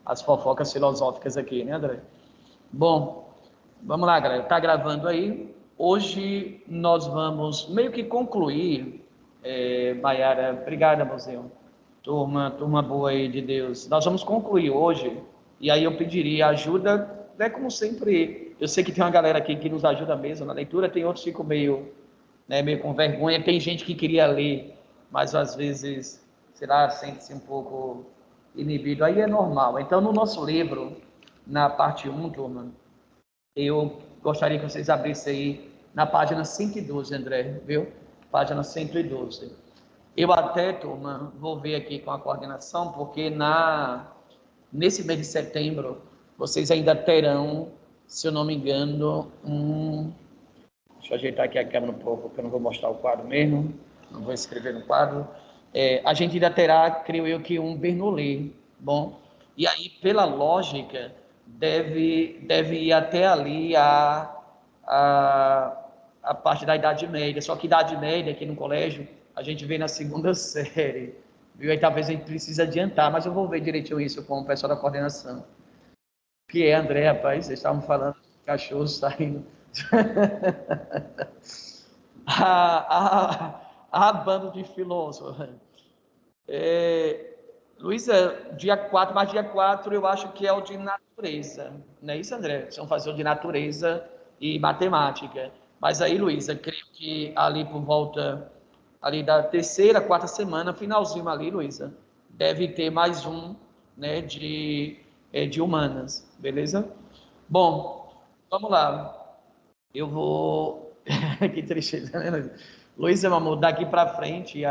as fofocas filosóficas aqui, né, André? Bom, vamos lá, galera. Tá gravando aí. Hoje nós vamos meio que concluir, Maiara, obrigada, museu. Turma boa aí de Deus. Nós vamos concluir hoje, e aí eu pediria ajuda, né, como sempre, eu sei que tem uma galera aqui que nos ajuda mesmo na leitura, tem outros que ficam meio, né, meio com vergonha, tem gente que queria ler, mas às vezes, sei lá, sente-se um pouco inibido, aí é normal. Então, no nosso livro, na parte 1, turma, eu gostaria que vocês abrissem aí na página 112, André, viu? Página 112. Eu até, turma, vou ver aqui com a coordenação, porque nesse mês de setembro, vocês ainda terão, se eu não me engano, deixa eu ajeitar aqui a câmera um pouco, porque eu não vou mostrar o quadro mesmo, não vou escrever no quadro. A gente ainda terá, creio eu, que um Bernoulli, bom? E aí, pela lógica, deve ir até ali a parte da Idade Média. Só que Idade Média, aqui no colégio, a gente vê na segunda série, viu? Aí talvez a gente precise adiantar, mas eu vou ver direitinho isso com o pessoal da coordenação. Que é, André, rapaz, vocês estavam falando de cachorro saindo. a bando de filósofos. Luísa, dia 4, mas dia 4 eu acho que é o de natureza. Não é isso, André? Vocês vão fazer o de natureza e matemática. Mas aí, Luísa, creio que ali por volta ali da terceira, quarta semana, finalzinho ali, Luísa, deve ter mais um, né, de humanas, beleza? Bom, vamos lá. Eu vou. Que tristeza, né, Luísa? Luísa, meu amor, daqui para frente,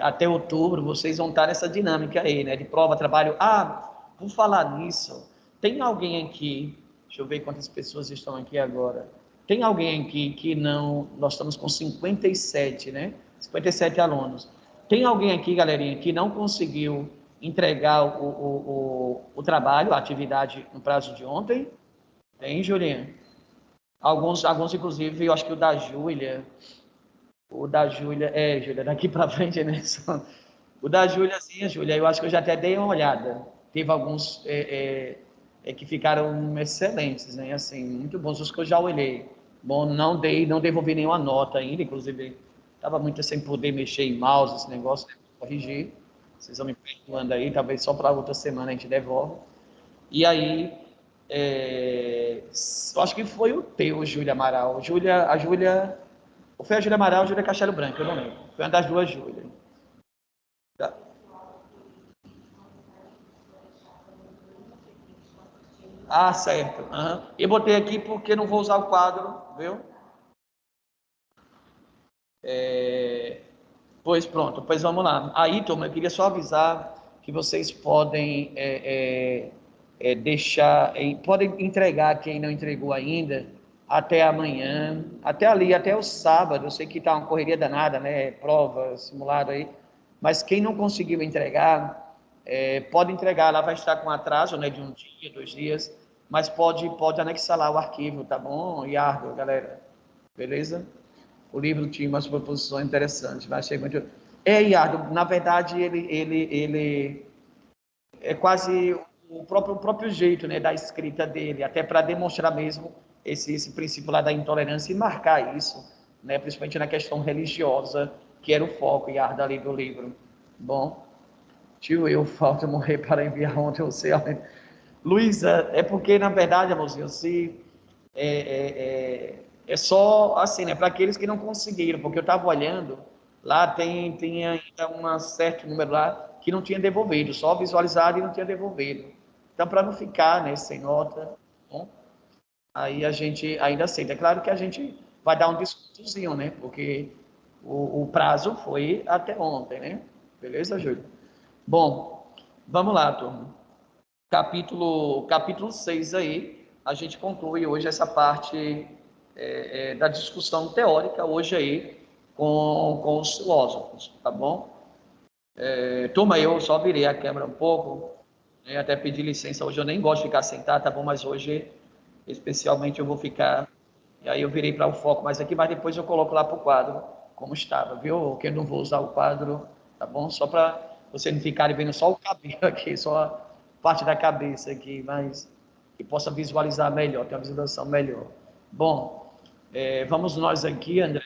até outubro, vocês vão estar nessa dinâmica aí, né? De prova, trabalho. Ah, por falar nisso, tem alguém aqui, deixa eu ver quantas pessoas estão aqui agora. Tem alguém aqui que não. Nós estamos com 57, né? 57 alunos. Tem alguém aqui, galerinha, que não conseguiu entregar o trabalho, a atividade no prazo de ontem? Tem, Julinha? Alguns, inclusive, eu acho que o da Júlia, Júlia, daqui para frente, né? O da Júlia, sim, Júlia, eu acho que eu já até dei uma olhada. Teve alguns que ficaram excelentes, né? Assim, muito bons, os que eu já olhei. Bom, não devolvi nenhuma nota ainda, inclusive, estava muito sem poder mexer em mouse, esse negócio, né? Corrigir. Vocês vão me perdoando aí, talvez só para outra semana a gente devolve. E aí, eu acho que foi o teu, Júlia Amaral. A Júlia. Ou foi a Júlia Amaral ou a Júlia Castelo Branco, eu não lembro. Foi uma das duas Júlia. Tá. Ah, certo. Uhum. Eu botei aqui porque não vou usar o quadro, viu? Pois pronto, pois vamos lá. Aí, turma, eu queria só avisar que vocês podem deixar, podem entregar quem não entregou ainda até amanhã, até ali, até o sábado. Eu sei que está uma correria danada, né? Prova, simulado aí. Mas quem não conseguiu entregar, pode entregar. Lá vai estar com atraso, né? De um dia, 2 dias. Mas pode anexar lá o arquivo, tá bom? Iardo, galera. Beleza? O livro tinha umas proposições interessantes, mas achei muito. Iardo, na verdade, ele é quase o próprio jeito, né, da escrita dele, até para demonstrar mesmo esse princípio lá da intolerância e marcar isso, né, principalmente na questão religiosa, que era o foco, Iardo, ali do livro. Bom, tio, eu falta morrer para enviar ontem você. Luísa, é porque, na verdade, amorzinho, se é só assim, né? Para aqueles que não conseguiram, porque eu estava olhando, lá tem ainda um certo número lá que não tinha devolvido, só visualizado e não tinha devolvido. Então, para não ficar, né, sem nota, bom, aí a gente ainda aceita. É claro que a gente vai dar um descontozinho, né? Porque o prazo foi até ontem, né? Beleza, Júlio? Bom, vamos lá, turma. Capítulo 6 aí, a gente conclui hoje essa parte da discussão teórica, hoje aí, com os filósofos, tá bom? Turma, eu só virei a câmera um pouco, né, até pedir licença, hoje eu nem gosto de ficar sentado, tá bom? Mas hoje, especialmente, eu vou ficar, e aí eu virei para o foco mais aqui, mas depois eu coloco lá para o quadro, como estava, viu? Que eu não vou usar o quadro, tá bom? Só para vocês não ficarem vendo só o cabelo aqui, só a parte da cabeça aqui, mas que possa visualizar melhor, ter uma visualização melhor. Bom, vamos nós aqui, André,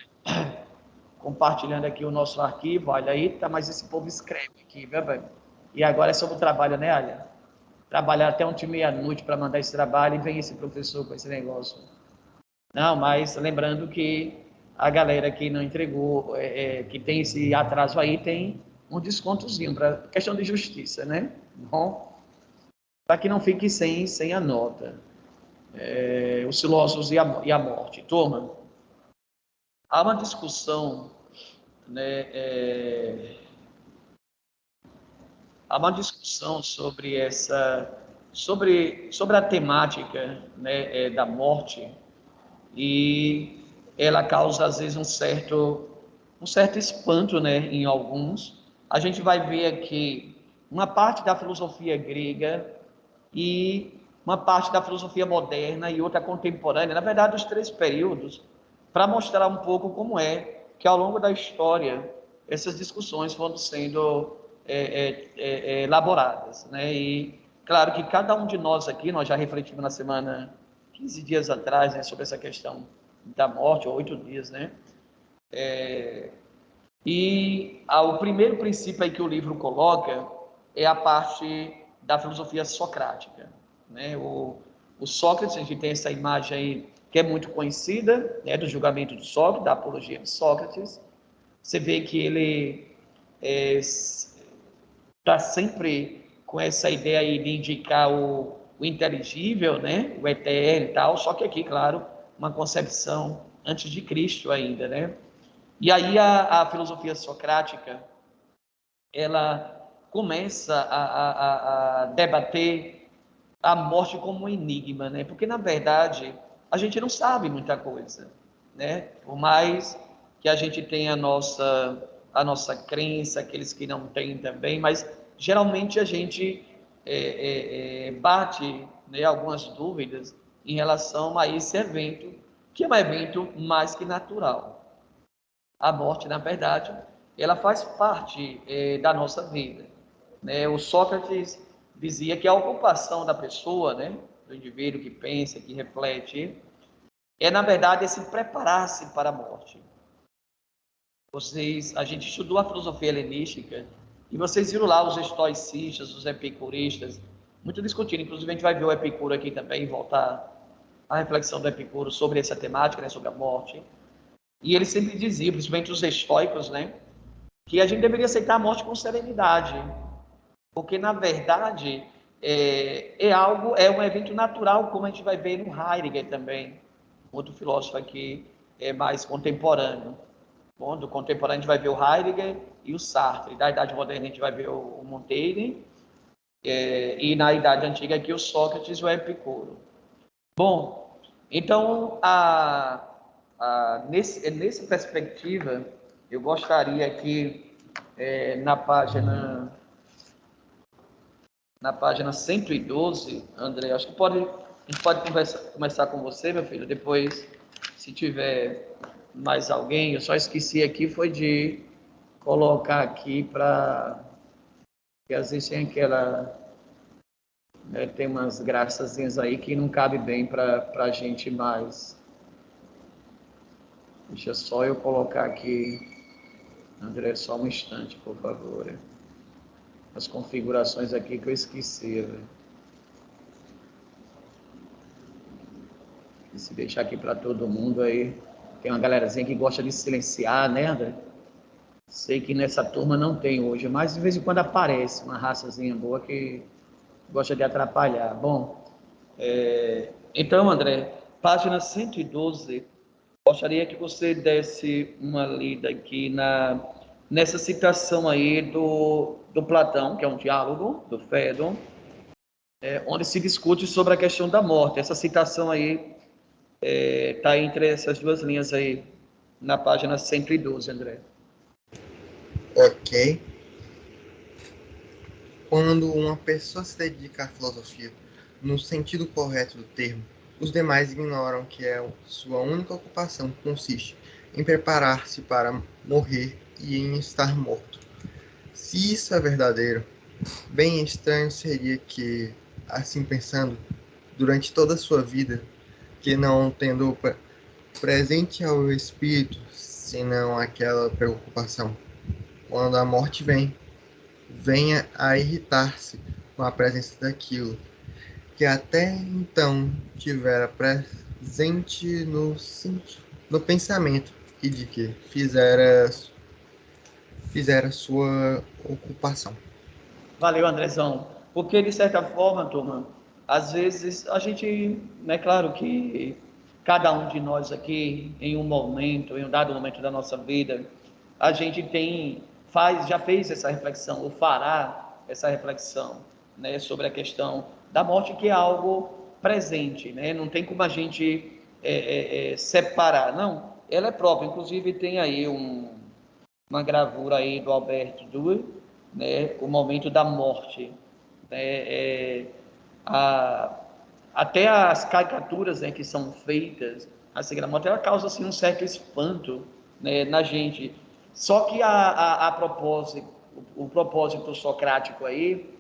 compartilhando aqui o nosso arquivo. Olha aí, tá, mas esse povo escreve aqui, viu, velho? E agora é sobre o trabalho, né, Alia? Trabalhar até 1h30 para mandar esse trabalho e vem esse professor com esse negócio. Não, mas lembrando que a galera que não entregou, que tem esse atraso aí, tem um descontozinho para questão de justiça, né? Bom, para que não fique sem a nota. Os filósofos e a morte. Turma, há uma discussão, né? Há uma discussão sobre sobre a temática, né, da morte, e ela causa às vezes um certo espanto, né, em alguns. A gente vai ver aqui uma parte da filosofia grega e uma parte da filosofia moderna e outra contemporânea, na verdade os três períodos, para mostrar um pouco como é que ao longo da história essas discussões foram sendo elaboradas, né? E claro que cada um de nós aqui, nós já refletimos na semana, 15 dias atrás, né, sobre essa questão da morte, ou 8 dias, né? O primeiro princípio aí que o livro coloca é a parte da filosofia socrática, né? O Sócrates, a gente tem essa imagem aí que é muito conhecida, né, do julgamento de Sócrates, da apologia de Sócrates. Você vê que ele está sempre com essa ideia aí de indicar o inteligível, né, o eterno e tal, só que aqui, claro, uma concepção antes de Cristo ainda, né? E aí a filosofia socrática, ela começa a debater a morte como um enigma, né? Porque, na verdade, a gente não sabe muita coisa, né? Por mais que a gente tenha a nossa crença, aqueles que não têm também, mas geralmente a gente bate, né, algumas dúvidas em relação a esse evento, que é um evento mais que natural. A morte, na verdade, ela faz parte da nossa vida, né? O Sócrates dizia que a ocupação da pessoa, né, do indivíduo que pensa, que reflete, na verdade, se preparar-se para a morte. A gente estudou a filosofia helenística e vocês viram lá os estoicistas, os epicuristas, muito discutindo. Inclusive, a gente vai ver o Epicuro aqui também, voltar à reflexão do Epicuro sobre essa temática, né, sobre a morte. E ele sempre dizia, principalmente os estoicos, né, que a gente deveria aceitar a morte com serenidade, porque na verdade é um evento natural, como a gente vai ver no Heidegger também, outro filósofo aqui mais contemporâneo. Bom, do contemporâneo a gente vai ver o Heidegger e o Sartre, da Idade Moderna a gente vai ver o Montaigne, e na Idade Antiga aqui o Sócrates e o Epicuro. Bom, então nessa perspectiva, eu gostaria aqui na página 112, André, acho que a gente pode começar com você, meu filho, depois, se tiver mais alguém, eu só esqueci aqui, foi de colocar aqui para, que às vezes tem aquela, né, tem umas graçazinhas aí que não cabe bem para a gente mais. Deixa só eu colocar aqui, André, só um instante, por favor. As configurações aqui que eu esqueci, velho. E se deixar aqui para todo mundo aí, tem uma galerazinha que gosta de silenciar, né, André? Sei que nessa turma não tem hoje, mas de vez em quando aparece uma raçazinha boa que gosta de atrapalhar. Bom, então, André, página 112, gostaria que você desse uma lida aqui nessa citação aí do Platão, que é um diálogo do Fédon, onde se discute sobre a questão da morte. Essa citação aí está entre essas duas linhas aí, na página 112, André. Ok. Quando uma pessoa se dedica à filosofia, no sentido correto do termo, os demais ignoram que sua única ocupação consiste em preparar-se para morrer e em estar morto. Se Se isso é verdadeiro, bem estranho seria que, assim pensando, durante toda a sua vida, que não tendo presente ao espírito, senão aquela preocupação, quando a morte venha a irritar-se com a presença daquilo que até então tivera presente no pensamento e de que fizera sua ocupação. Valeu, Andrezão. Porque, de certa forma, turma, às vezes a gente, é claro que cada um de nós aqui, em um momento, em um dado momento da nossa vida, a gente já fez essa reflexão, ou fará essa reflexão, né, sobre a questão da morte, que é algo presente, né? Não tem como a gente separar, não. Ela é própria, inclusive tem aí uma gravura aí do Albert Durer, né, o momento da morte, né, a, até as caricaturas, né, que são feitas assim, da morte, ela causa assim, um certo espanto, né, na gente. Só que a propósito, o propósito socrático aí,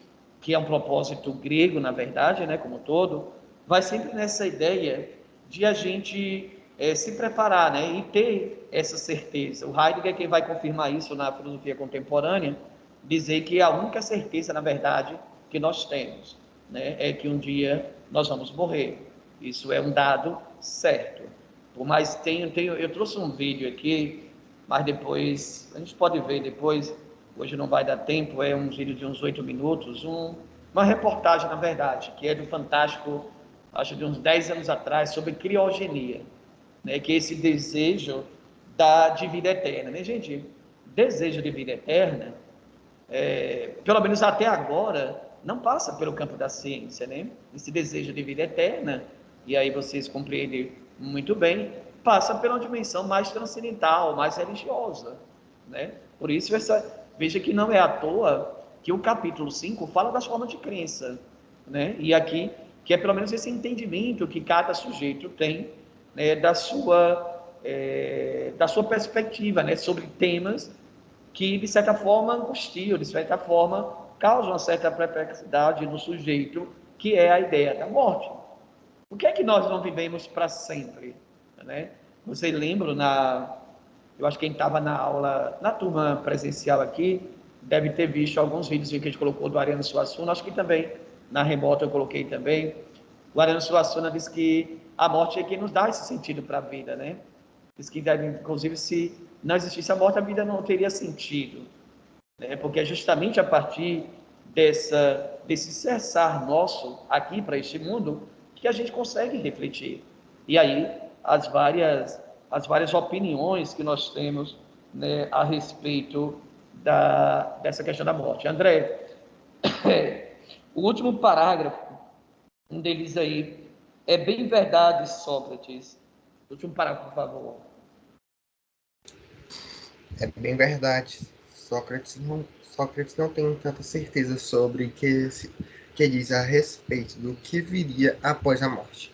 que é um propósito grego, na verdade, né, como todo, vai sempre nessa ideia de a gente se preparar, né, e ter essa certeza. O Heidegger é quem vai confirmar isso na filosofia contemporânea, dizer que a única certeza, na verdade, que nós temos, né, é que um dia nós vamos morrer. Isso é um dado certo. Por mais eu trouxe um vídeo aqui, mas depois a gente pode ver depois. Hoje não vai dar tempo. É um vídeo de uns 8 minutos, uma reportagem, na verdade, que é do Fantástico, acho de uns 10 anos atrás, sobre criogenia, né? Que é esse desejo de vida eterna, né, gente? Desejo de vida eterna, pelo menos até agora, não passa pelo campo da ciência, né? Esse desejo de vida eterna, e aí vocês compreendem muito bem, passa pela dimensão mais transcendental, mais religiosa, né? Por isso, veja que não é à toa que o capítulo 5 fala das formas de crença, né? E aqui, que é pelo menos esse entendimento que cada sujeito tem, né, da sua perspectiva, né, sobre temas que, de certa forma, angustiam, de certa forma, causam uma certa perplexidade no sujeito, que é a ideia da morte. Por que é que nós não vivemos para sempre? Né? Você lembra, eu acho que quem estava na aula, na turma presencial aqui, deve ter visto alguns vídeos que a gente colocou do Ariano Suassuna, acho que também na remota eu coloquei também. O Ariano Suassuna diz que a morte é que nos dá esse sentido para a vida, né? Diz que, inclusive, se não existisse a morte, a vida não teria sentido, né? Porque é justamente a partir desse cessar nosso aqui para este mundo que a gente consegue refletir. E aí, as várias opiniões que nós temos, né, a respeito dessa questão da morte. André, o último parágrafo, um deles aí, é bem verdade, Sócrates. O último parágrafo, por favor. É bem verdade. Sócrates não tem tanta certeza sobre que diz a respeito do que viria após a morte,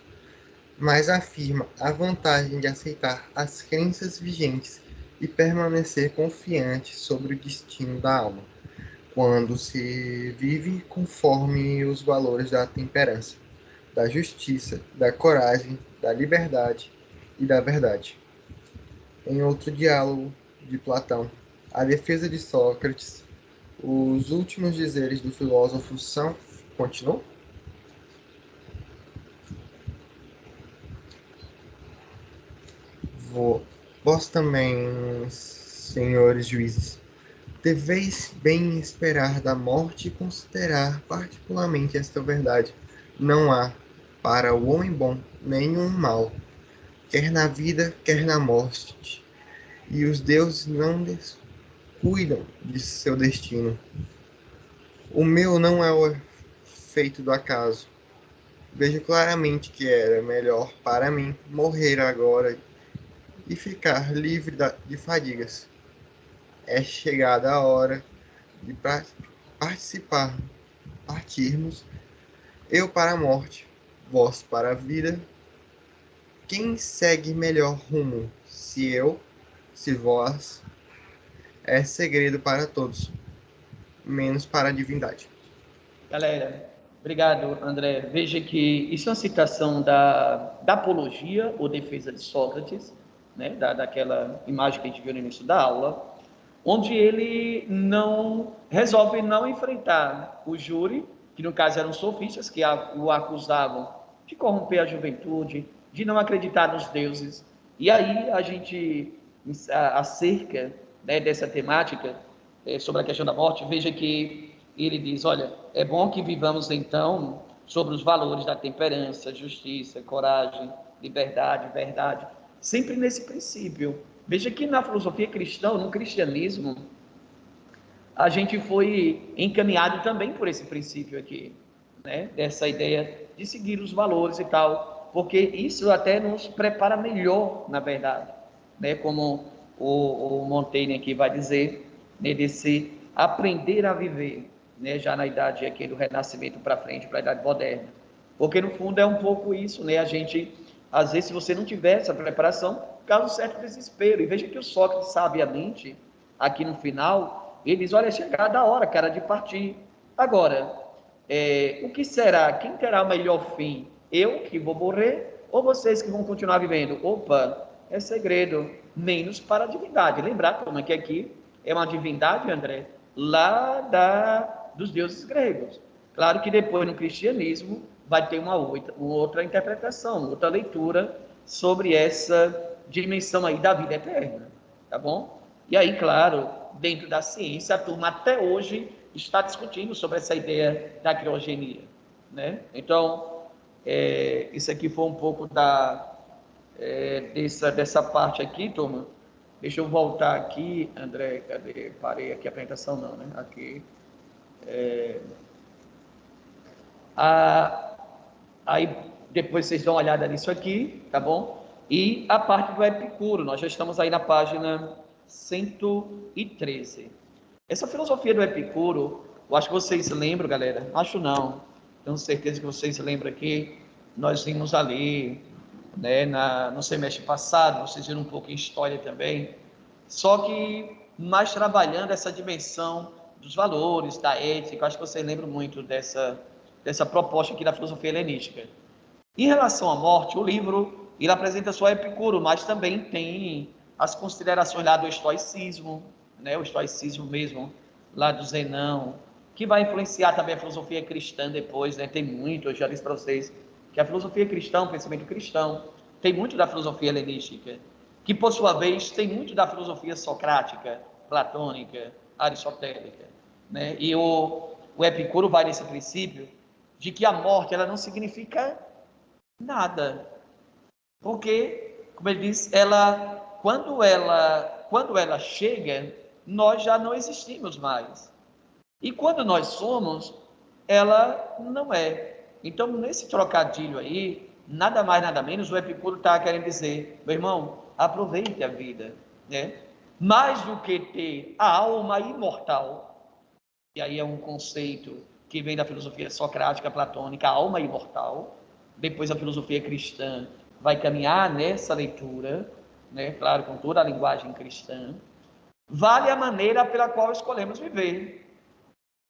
mas afirma a vantagem de aceitar as crenças vigentes e permanecer confiante sobre o destino da alma, quando se vive conforme os valores da temperança, da justiça, da coragem, da liberdade e da verdade. Em outro diálogo de Platão, a defesa de Sócrates, os últimos dizeres do filósofo são. Continuam? Vós também, senhores juízes, deveis bem esperar da morte e considerar particularmente esta verdade. Não há, para o homem bom, nenhum mal, quer na vida, quer na morte, e os deuses não descuidam de seu destino. O meu não é o efeito do acaso. Vejo claramente que era melhor para mim morrer agora e ficar livre de fadigas. É chegada a hora de partirmos, eu para a morte, vós para a vida. Quem segue melhor rumo, se eu, se vós, é segredo para todos. menos para a divindade. Galera, obrigado, André. Veja que isso é uma citação da Apologia, ou Defesa de Sócrates, né? Daquela imagem que a gente viu no início da aula, onde ele não resolve não enfrentar o júri, que no caso eram os sofistas, que o acusavam de corromper a juventude, de não acreditar nos deuses. E aí a gente, acerca, né, dessa temática, sobre a questão da morte, veja que ele diz, olha, é bom que vivamos então sobre os valores da temperança, justiça, coragem, liberdade, verdade, sempre nesse princípio. Veja que na filosofia cristã, no cristianismo, a gente foi encaminhado também por esse princípio aqui, né? Dessa ideia de seguir os valores e tal, porque isso até nos prepara melhor, na verdade, né? Como o Montaigne aqui vai dizer, né? Desse aprender a viver, né? Já na idade aqui do Renascimento para frente, para a idade moderna, porque no fundo é um pouco isso, né? A gente, às vezes, se você não tiver essa preparação, causa um certo desespero. E veja que o Sócrates, sabiamente, aqui no final, ele diz, olha, é chegada a hora, cara, de partir. Agora, o que será? Quem terá o melhor fim? Eu, que vou morrer, ou vocês que vão continuar vivendo? Opa, é segredo, menos para a divindade. Lembrar como é que aqui é uma divindade, André, lá dos deuses gregos. Claro que depois no cristianismo vai ter uma outra interpretação, outra leitura sobre essa dimensão aí da vida eterna, tá bom? E aí, claro, dentro da ciência, a turma até hoje está discutindo sobre essa ideia da criogenia, né? Então, isso aqui foi um pouco dessa parte aqui, turma. Deixa eu voltar aqui, André, cadê? Parei aqui a apresentação, não, né? Aqui. Aí depois vocês dão uma olhada nisso aqui, tá bom? E a parte do Epicuro, nós já estamos aí na página 113. Essa filosofia do Epicuro, eu acho que vocês lembram, galera, acho não, tenho certeza que vocês lembram aqui, nós vimos ali, né, no semestre passado, vocês viram um pouco em história também, só que mais trabalhando essa dimensão dos valores, da ética, acho que vocês lembram muito dessa proposta aqui da filosofia helenística. Em relação à morte, o livro ele apresenta só Epicuro, mas também tem as considerações lá do estoicismo, né? O estoicismo mesmo, lá do Zenão, que vai influenciar também a filosofia cristã depois, né? Tem muito, eu já disse para vocês, que a filosofia cristã, o pensamento cristão, tem muito da filosofia helenística, que por sua vez tem muito da filosofia socrática, platônica, aristotélica, né? E o Epicuro vai nesse princípio de que a morte ela não significa nada, porque, como ele diz, quando ela chega, nós já não existimos mais. E quando nós somos, ela não é. Então, nesse trocadilho aí, nada mais, nada menos, o Epicuro está querendo dizer, meu irmão, aproveite a vida, né? Mais do que ter a alma imortal, e aí é um conceito que vem da filosofia socrática, platônica, a alma imortal. Depois a filosofia cristã vai caminhar nessa leitura, né? Claro, com toda a linguagem cristã. Vale a maneira pela qual escolhemos viver.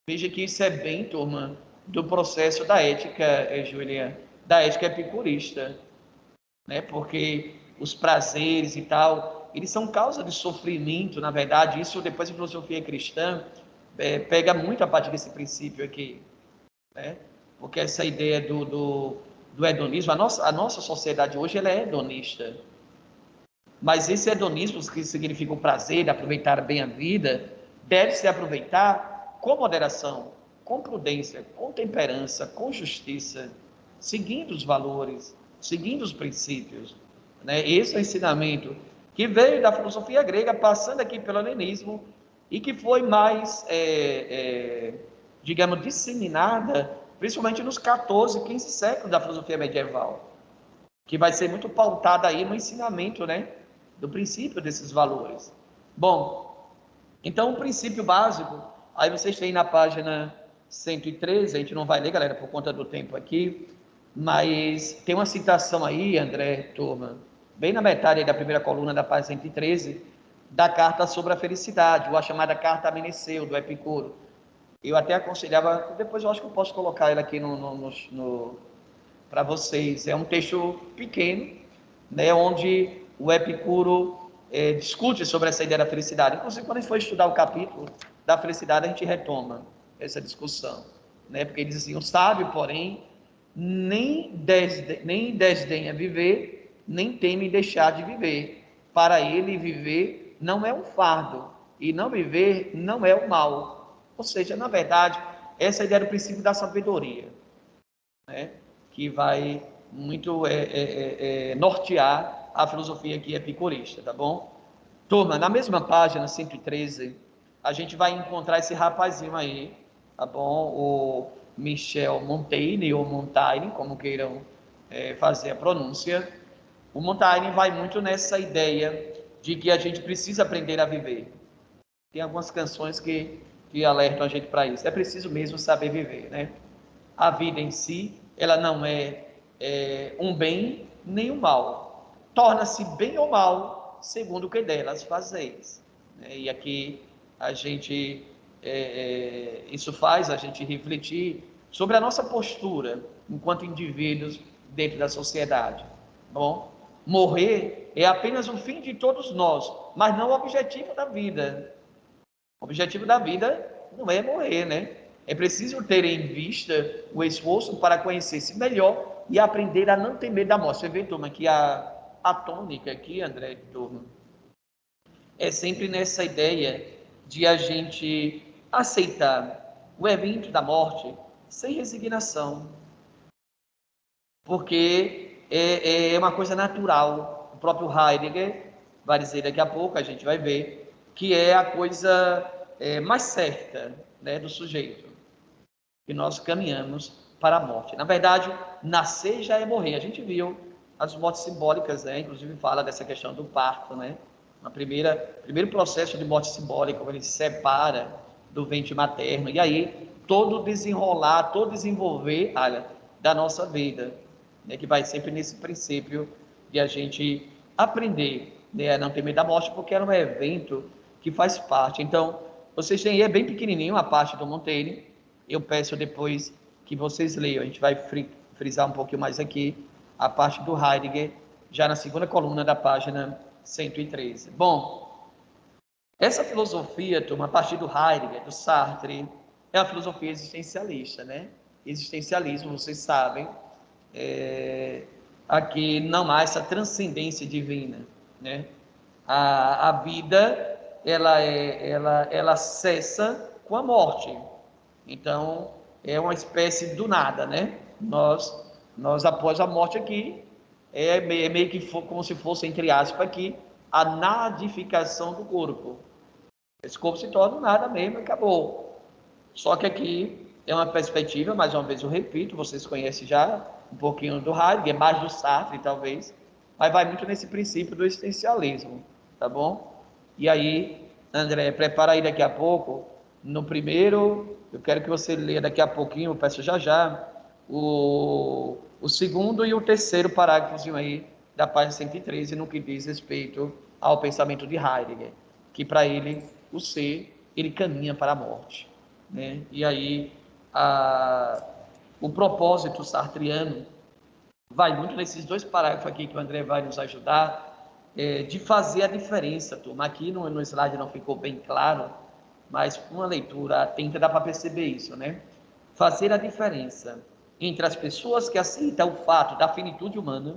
Veja que isso é bem, turma, do processo da ética, Júlia, da ética epicurista, né? Porque os prazeres e tal, eles são causa de sofrimento, na verdade. Isso depois a filosofia cristã pega muito a partir desse princípio aqui, né? Porque essa ideia do hedonismo, a nossa sociedade hoje ela é hedonista, mas esse hedonismo, que significa o prazer de aproveitar bem a vida, deve se aproveitar com moderação, com prudência, com temperança, com justiça, seguindo os valores, seguindo os princípios, né? Esse é o ensinamento que veio da filosofia grega, passando aqui pelo helenismo, e que foi mais, digamos, disseminada, principalmente nos 14, 15 séculos da filosofia medieval, que vai ser muito pautada aí no ensinamento, né, do princípio desses valores. Bom, então o princípio básico, aí vocês têm na página 113, a gente não vai ler, galera, por conta do tempo aqui, mas tem uma citação aí, André, turma, bem na metade aí da primeira coluna da página 113, da carta sobre a felicidade, ou a chamada carta a Meneceu, do Epicuro, Eu até aconselhava, depois eu acho que eu posso colocar ele aqui para vocês. É um texto pequeno, né, onde o Epicuro discute sobre essa ideia da felicidade. Inclusive, quando a gente for estudar o capítulo da felicidade, a gente retoma essa discussão, né? Porque ele diz assim: o sábio, porém, nem desdenha viver, nem teme deixar de viver. Para ele, viver não é um fardo, e não viver não é o mal. Ou seja, na verdade, essa é a ideia do princípio da sabedoria, né? Que vai muito nortear a filosofia aqui epicurista, tá bom? Turma, na mesma página 113, a gente vai encontrar esse rapazinho aí, tá bom? O Michel Montaigne, ou Montaigne, como queiram fazer a pronúncia. O Montaigne vai muito nessa ideia de que a gente precisa aprender a viver. Tem algumas canções que alertam a gente para isso. É preciso mesmo saber viver, né? A vida em si, ela não é um bem nem um mal. Torna-se bem ou mal segundo o que delas fazeis. E aqui a gente, isso faz a gente refletir sobre a nossa postura enquanto indivíduos dentro da sociedade. Bom, morrer é apenas o fim de todos nós, mas não o objetivo da vida. O objetivo da vida não é morrer, né? É preciso ter em vista o esforço para conhecer-se melhor e aprender a não temer da morte. Você vê, turma, que a tônica aqui, André, turma, é sempre nessa ideia de a gente aceitar o evento da morte sem resignação, porque é uma coisa natural. O próprio Heidegger vai dizer daqui a pouco, a gente vai ver, que é a coisa mais certa, né, do sujeito, que nós caminhamos para a morte. Na verdade, nascer já é morrer. A gente viu as mortes simbólicas, né? Inclusive fala dessa questão do parto, né? Primeiro processo de morte simbólica, quando ele se separa do ventre materno, e aí todo o desenrolar, todo o desenvolver, olha, da nossa vida, né? Que vai sempre nesse princípio de a gente aprender, né, a não ter medo da morte, porque era um evento que faz parte. Então, vocês têm aí, é bem pequenininho a parte do Montaigne. Eu peço depois que vocês leiam. A gente vai frisar um pouquinho mais aqui a parte do Heidegger, já na segunda coluna da página 113. Bom, essa filosofia, turma, a partir do Heidegger, do Sartre, é a filosofia existencialista, né? Existencialismo, vocês sabem, aqui não há essa transcendência divina, né? A vida, ela cessa com a morte. Então, é uma espécie do nada, né? Nós após a morte aqui, meio que como se fosse, entre aspas, aqui, a nadificação do corpo. Esse corpo se torna nada mesmo e acabou. Só que aqui é uma perspectiva, mais uma vez eu repito, vocês conhecem já um pouquinho do Heidegger, mais do Sartre talvez, mas vai muito nesse princípio do existencialismo, tá bom? E aí, André, prepara aí daqui a pouco, no primeiro, eu quero que você leia daqui a pouquinho, eu peço já, o segundo e o terceiro parágrafos aí da página 113, no que diz respeito ao pensamento de Heidegger, que para ele, o ser, ele caminha para a morte, né? E aí, o propósito sartriano vai muito nesses dois parágrafos aqui que o André vai nos ajudar, de fazer a diferença, turma. Aqui no slide não ficou bem claro, mas com uma leitura atenta dá para perceber isso, né? Fazer a diferença entre as pessoas que aceitam o fato da finitude humana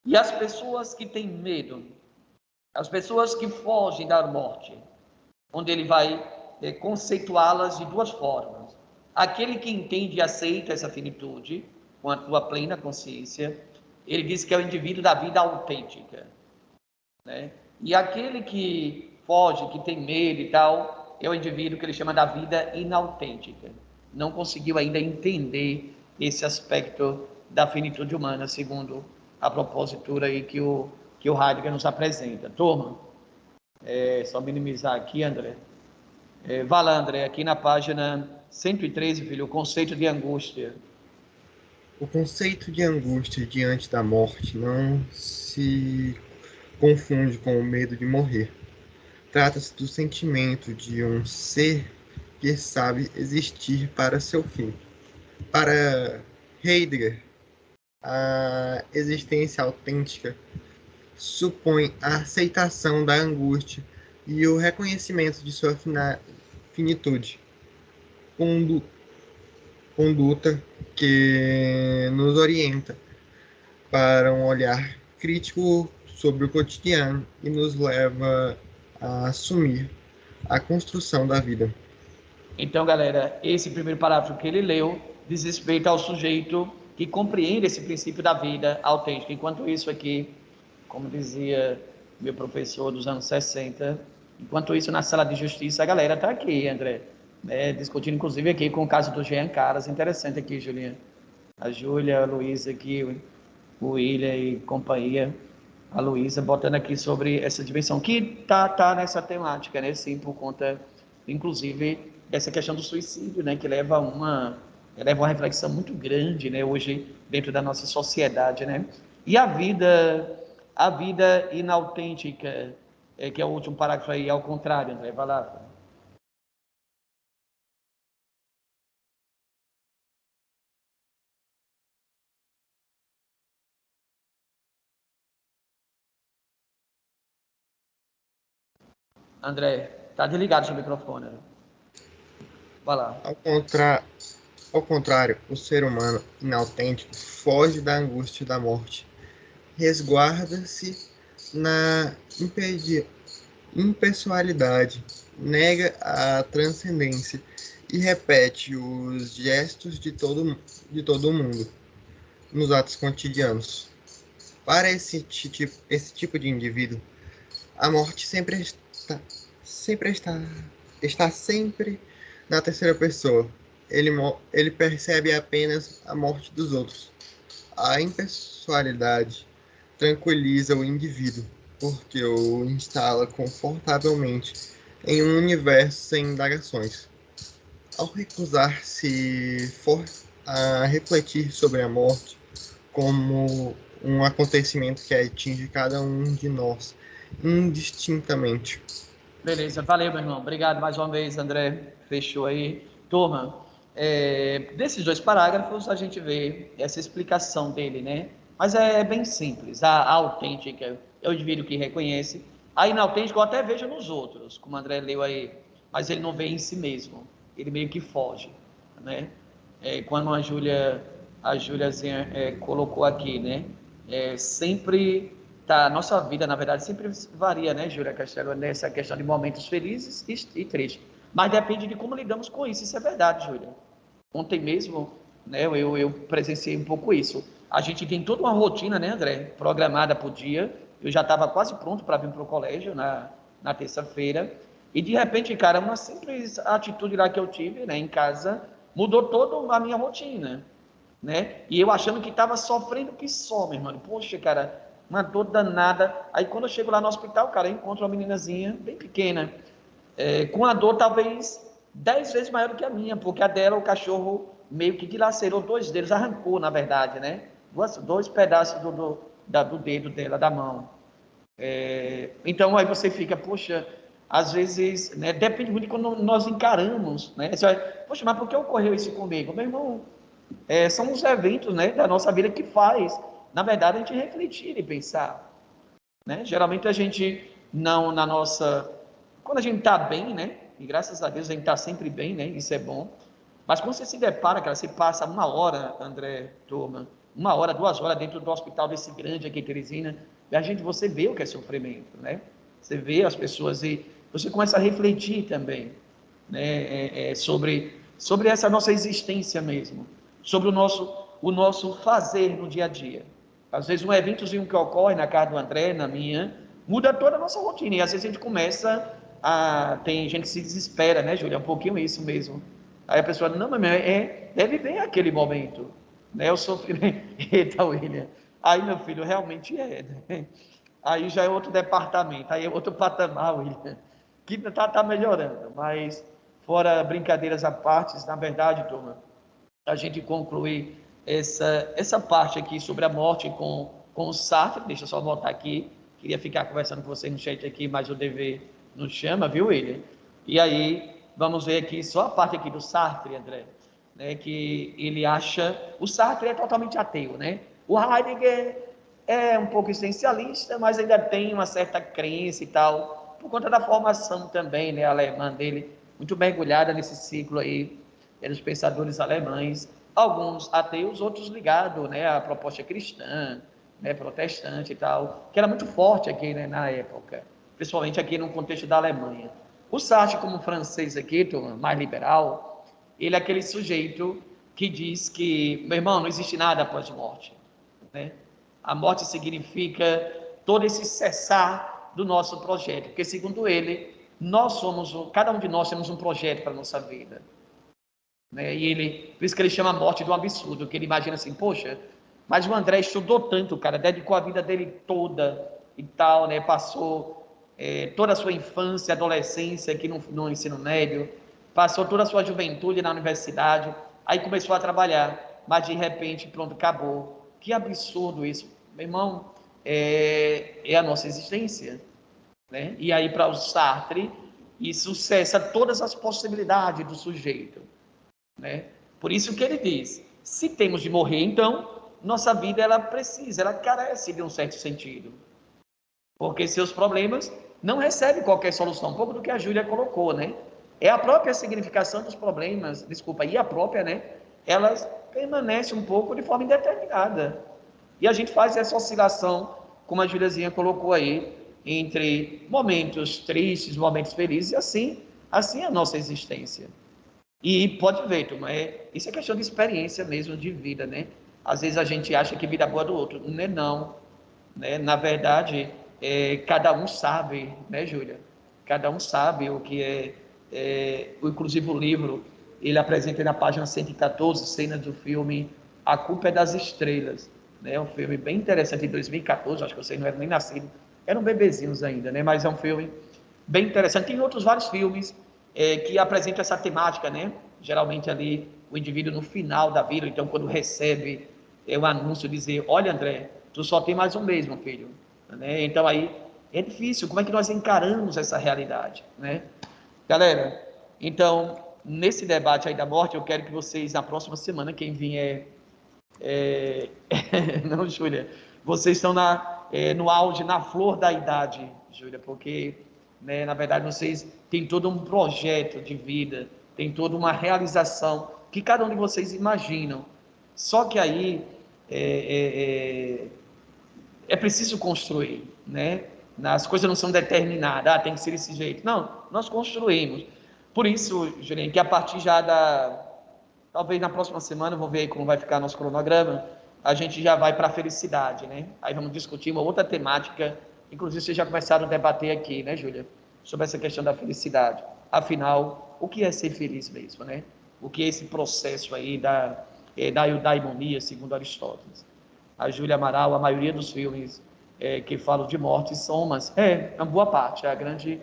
e as pessoas que têm medo, as pessoas que fogem da morte, onde ele vai conceituá-las de duas formas. Aquele que entende e aceita essa finitude, com a tua plena consciência, ele diz que é o indivíduo da vida autêntica, né? E aquele que foge, que tem medo e tal, é o indivíduo que ele chama da vida inautêntica. Não conseguiu ainda entender esse aspecto da finitude humana, segundo a propositura aí que o Heidegger nos apresenta. Turma, só minimizar aqui, André. Vá lá, André, aqui na página 113, filho, o conceito de angústia. O conceito de angústia diante da morte não se confunde com o medo de morrer. Trata-se do sentimento de um ser que sabe existir para seu fim. Para Heidegger, a existência autêntica supõe a aceitação da angústia e o reconhecimento de sua finitude, conduta que nos orienta para um olhar crítico sobre o cotidiano e nos leva a assumir a construção da vida. Então, galera, esse primeiro parágrafo que ele leu diz respeito ao sujeito que compreende esse princípio da vida autêntica. Enquanto isso aqui, como dizia meu professor dos anos 60, enquanto isso na sala de justiça, a galera está aqui, André, né, discutindo inclusive aqui com o caso do Jean Caras. Interessante aqui, Julinha. A Júlia, a Luísa aqui, o William e companhia, a Luísa botando aqui sobre essa dimensão que tá nessa temática, né? Sim, por conta, inclusive, dessa questão do suicídio, né? Que leva uma reflexão muito grande, né? Hoje dentro da nossa sociedade, né? E a vida inautêntica, que é o último parágrafo aí, ao contrário, André, vai lá. André, tá desligado seu microfone, né? Vai lá. Ao contrário, o ser humano inautêntico foge da angústia da morte, resguarda-se na impessoalidade, nega a transcendência e repete os gestos de todo mundo nos atos cotidianos. Para esse tipo de indivíduo, a morte está sempre na terceira pessoa. Ele percebe apenas a morte dos outros. A impessoalidade tranquiliza o indivíduo, porque o instala confortavelmente em um universo sem indagações. Ao recusar-se a refletir sobre a morte como um acontecimento que atinge cada um de nós indistintamente. Beleza, valeu, meu irmão. Obrigado mais uma vez, André. Fechou aí. Turma, desses dois parágrafos a gente vê essa explicação dele, né? Mas é bem simples. A autêntica é o indivíduo que reconhece. A inautêntica eu até vejo nos outros, como o André leu aí, mas ele não vê em si mesmo. Ele meio que foge, né? Quando a Júliazinha colocou aqui, né? Sempre tá, a nossa vida, na verdade, sempre varia, né, Júlia Castelo, nessa questão de momentos felizes e tristes. Mas depende de como lidamos com isso. Isso é verdade, Júlia. Ontem mesmo, né, eu presenciei um pouco isso. A gente tem toda uma rotina, né, André, programada para o dia. Eu já estava quase pronto para vir para o colégio na terça-feira. E de repente, cara, uma simples atitude lá que eu tive, né, em casa, mudou toda a minha rotina, né? E eu achando que estava sofrendo que só, meu irmão. Poxa, cara, uma dor danada. Aí quando eu chego lá no hospital, cara, eu encontro uma meninazinha bem pequena, com a dor talvez 10 vezes maior do que a minha, porque a dela, o cachorro meio que dilacerou dois dedos, arrancou, na verdade, né? Dois pedaços do dedo dela, da mão. Então aí você fica, poxa, às vezes, né, depende muito de quando nós encaramos, né? Você vai, poxa, mas por que ocorreu isso comigo? Meu irmão, são os eventos, né, da nossa vida que faz, na verdade, a gente refletir e pensar, né? Geralmente a gente não, na nossa, quando a gente está bem, né, e graças a Deus a gente está sempre bem, né, isso é bom, mas quando você se depara, cara, você passa uma hora, André, turma, uma hora, 2 horas dentro do hospital desse grande aqui em Teresina, e você vê o que é sofrimento, né? Você vê as pessoas e você começa a refletir também, né, sobre essa nossa existência mesmo, sobre o nosso fazer no dia a dia. Às vezes um eventozinho que ocorre na casa do André, na minha, muda toda a nossa rotina, e às vezes a gente começa tem gente que se desespera, né, Júlia? É um pouquinho isso mesmo. Aí a pessoa, não, mas deve vir aquele momento, né, o sofrimento. Eita, William. Aí, meu filho, realmente né? Aí já é outro departamento, aí é outro patamar, William, que tá melhorando, mas fora brincadeiras à parte, na verdade, turma, a gente conclui essa parte aqui sobre a morte com o Sartre. Deixa eu só voltar aqui, queria ficar conversando com vocês no chat aqui, mas o dever nos chama, viu, William? E aí, vamos ver aqui só a parte aqui do Sartre, André, né, que ele acha, o Sartre é totalmente ateu, né? O Heidegger é um pouco existencialista, mas ainda tem uma certa crença e tal, por conta da formação também, né, alemã dele, muito mergulhada nesse ciclo aí, dos pensadores alemães, alguns ateus, outros ligados, né, à proposta cristã, né, protestante e tal, que era muito forte aqui, né, na época, principalmente aqui no contexto da Alemanha. O Sartre, como francês aqui, mais liberal, ele é aquele sujeito que diz que, meu irmão, não existe nada após a morte, né? A morte significa todo esse cessar do nosso projeto, porque segundo ele, cada um de nós temos um projeto para a nossa vida, né? E ele, por isso que ele chama a morte de um absurdo, que ele imagina assim, poxa, mas o André estudou tanto, cara, dedicou a vida dele toda e tal, né? Passou toda a sua infância, adolescência aqui no ensino médio, passou toda a sua juventude na universidade, aí começou a trabalhar, mas de repente, pronto, acabou. Que absurdo isso, meu irmão, é a nossa existência, né? E aí para o Sartre, isso cessa todas as possibilidades do sujeito, né? Por isso que ele diz, se temos de morrer, então, nossa vida, ela carece de um certo sentido, porque seus problemas não recebem qualquer solução, um pouco do que a Júlia colocou, né? É a própria significação dos problemas, desculpa, e a própria, né? Elas permanecem um pouco de forma indeterminada. E a gente faz essa oscilação, como a Juliazinha colocou aí, entre momentos tristes, momentos felizes, e assim é a nossa existência. E pode ver, turma, isso é questão de experiência mesmo, de vida, né? Às vezes a gente acha que vida boa do outro, não é não, né? Na verdade, cada um sabe, né, Júlia? Cada um sabe o que inclusive o livro, ele apresenta na página 114, cenas do filme A Culpa é das Estrelas, né? Um filme bem interessante, de 2014, acho que vocês não eram nem nascidos, eram bebezinhos ainda, né? Mas é um filme bem interessante. Tem outros vários filmes que apresentam essa temática, né? Geralmente ali o indivíduo no final da vida, então quando recebe o anúncio dizer, olha André, tu só tem mais um mês, meu filho, né? Então aí é difícil, como é que nós encaramos essa realidade, né? Galera, então nesse debate aí da morte, eu quero que vocês na próxima semana, quem vier não, Júlia, vocês estão no auge, na flor da idade, Júlia, porque, né, na verdade, vocês têm todo um projeto de vida, tem toda uma realização que cada um de vocês imaginam. Só que aí é preciso construir, né? As coisas não são determinadas, tem que ser desse jeito. Não, nós construímos. Por isso, Juliane, que a partir já talvez na próxima semana, vou ver aí como vai ficar nosso cronograma, a gente já vai para a felicidade, né? Aí vamos discutir uma outra temática, inclusive vocês já começaram a debater aqui, né, Júlia? Sobre essa questão da felicidade. Afinal, o que é ser feliz mesmo, né? O que é esse processo aí da eudaimonia, segundo Aristóteles? A Júlia Amaral, a maioria dos filmes que falam de morte são uma boa parte, a grande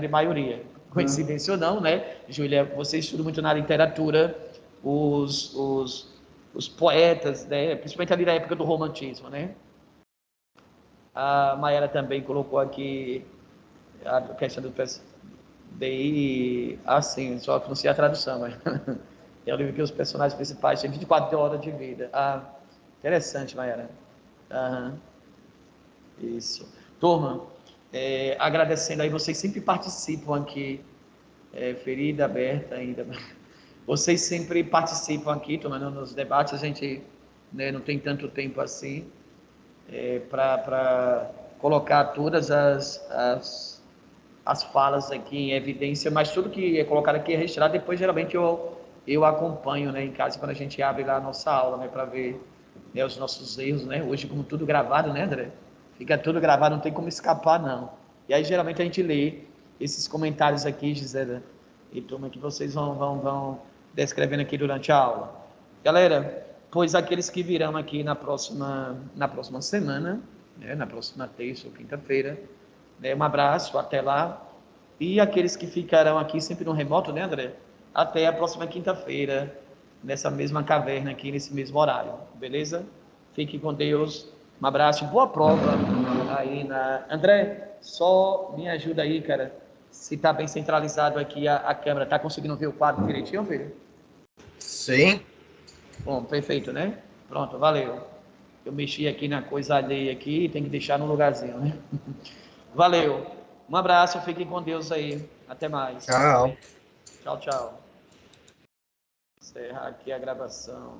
maioria. Coincidência ou não, né, Júlia? Você estuda muito na literatura, os poetas, né, principalmente ali na época do romantismo, né? A Mayara também colocou aqui a questão do DI, assim, só que não sei a tradução, mas é o livro que os personagens principais têm 24 horas de vida. Interessante, Mayara. Isso. Turma, agradecendo aí, vocês sempre participam aqui, ferida aberta ainda. Vocês sempre participam aqui, tomando nos debates, a gente, né, não tem tanto tempo assim para colocar todas as falas aqui em evidência, mas tudo que é colocado aqui é registrado, depois geralmente eu acompanho, né, em casa, quando a gente abre lá a nossa aula, né, para ver, né, os nossos erros, né, hoje como tudo gravado, né, André? Fica tudo gravado, não tem como escapar, não. E aí geralmente a gente lê esses comentários aqui, Gisela e turma, que vocês vão descrevendo aqui durante a aula. Galera, pois aqueles que virão aqui na próxima semana, né, na próxima terça ou quinta-feira, né, um abraço, até lá. E aqueles que ficarão aqui sempre no remoto, né, André? Até a próxima quinta-feira, nessa mesma caverna aqui, nesse mesmo horário, beleza? Fique com Deus, um abraço, boa prova aí André, só me ajuda aí, cara. Se está bem centralizado aqui a câmera, está conseguindo ver o quadro direitinho, filho? Sim. Bom, perfeito, né? Pronto, valeu. Eu mexi aqui na coisa alheia aqui, tem que deixar no lugarzinho, né? Valeu. Um abraço, fiquem com Deus aí. Até mais. Tchau. Tchau, tchau. Encerrar aqui a gravação.